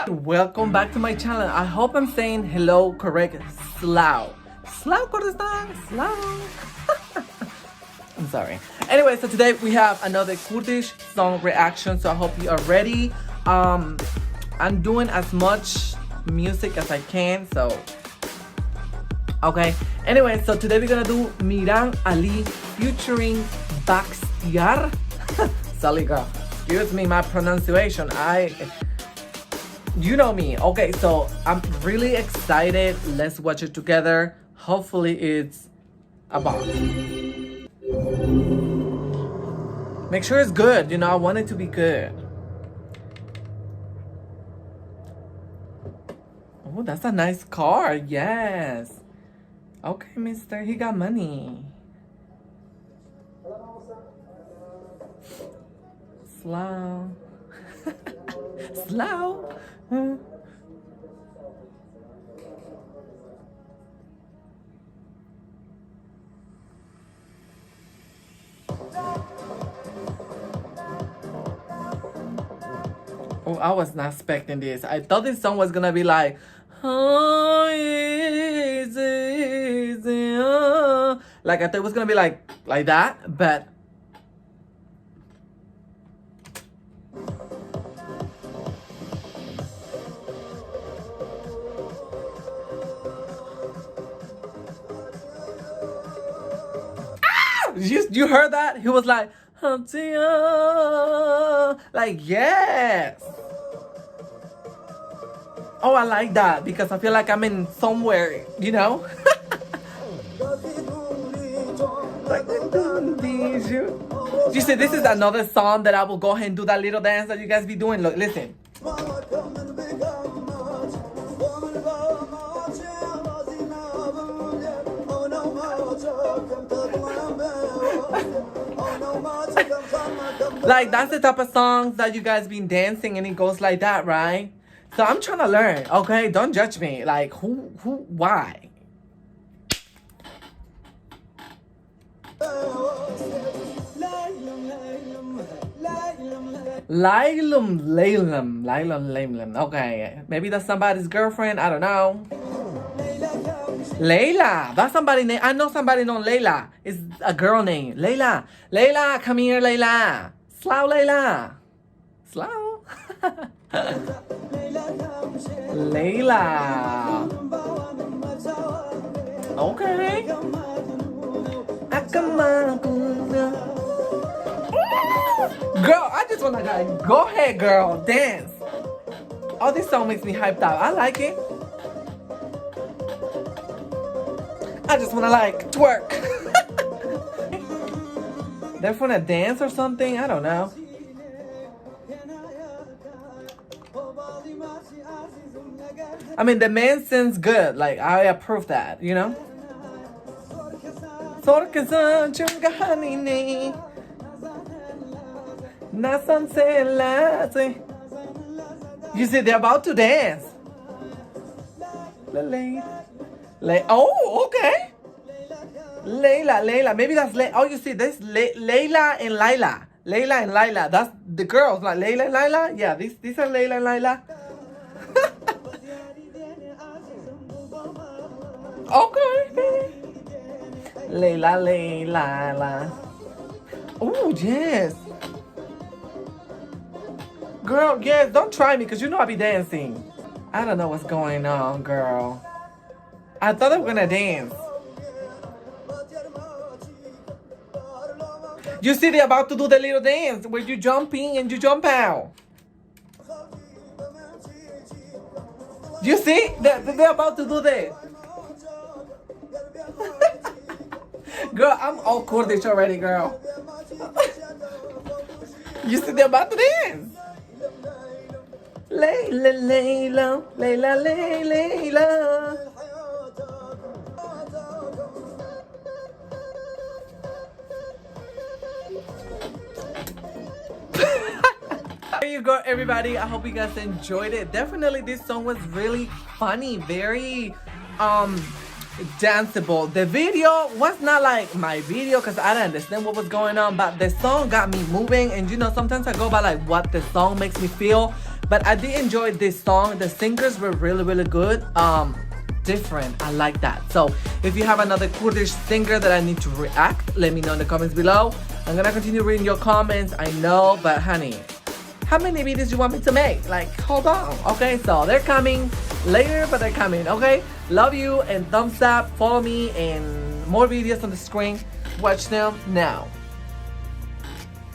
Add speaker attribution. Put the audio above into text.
Speaker 1: Welcome back to my channel. I hope I'm saying hello correct. Slow Kurdistan. Slow. I'm sorry. Anyway, so today we have another Kurdish song reaction. So I hope you are ready. I'm doing as much music as I can. So okay. Anyway, so today we're gonna do Miran Ali featuring Baxtyar. Salih girl. Excuse me, my pronunciation. You know me. Okay, so I'm really excited. Let's watch it together. Hopefully it's a bomb. Make sure it's good. You know, I want it to be good. Oh, that's a nice car. Yes. Okay, mister. He got money. Slow. Slow. Oh, I was not expecting this. I thought this song was gonna be like, oh, easy, oh. Like I thought it was gonna be like that, but you heard that? He was like, like, yes. Oh, I like that because I feel like I'm in somewhere, you know? You see, this is another song that I will go ahead and do that little dance that you guys be doing. Look, listen. Like, that's the type of songs that you guys been dancing and it goes like that, right? So I'm trying to learn, okay? Don't judge me. Like, why? Lailm. Okay, maybe that's somebody's girlfriend. I don't know. Layla, that's somebody name. I know somebody named Layla. It's a girl name. Layla, come here, Layla. Slow, Layla. Slow. Layla. Okay. Girl, I just wanna go ahead, girl, dance. Oh, this song makes me hyped up. I like it. I just wanna like twerk. They're gonna dance or something? I don't know. I mean, the man sings good. Like, I approve that, you know? You see, they're about to dance. Oh, okay. Layla. Maybe that's Oh, you see, this Layla and Laila. That's the girls. Like Layla and Laila. Yeah, these are Layla and Laila. Okay. Layla. Oh, yes. Girl, yes, don't try me because you know I be dancing. I don't know what's going on, girl. I thought they were gonna dance. You see, they're about to do the little dance where you jump in and you jump out. You see? They're about to do that. Girl, I'm all Kurdish already, girl. You see, they're about to dance. Layla. There you go, everybody. I hope you guys enjoyed it. Definitely, this song was really funny, very danceable. The video was not like my video because I didn't understand what was going on, but the song got me moving. And you know, sometimes I go by like what the song makes me feel. But I did enjoy this song. The singers were really good. Different. I like that. So if you have another Kurdish singer that I need to react, let me know in the comments below. I'm gonna continue reading your comments. I know, but honey, how many videos you want me to make? Like, hold on. Okay, so they're coming later, but they're coming. Okay, love you and thumbs up. Follow me and more videos on the screen. Watch them now.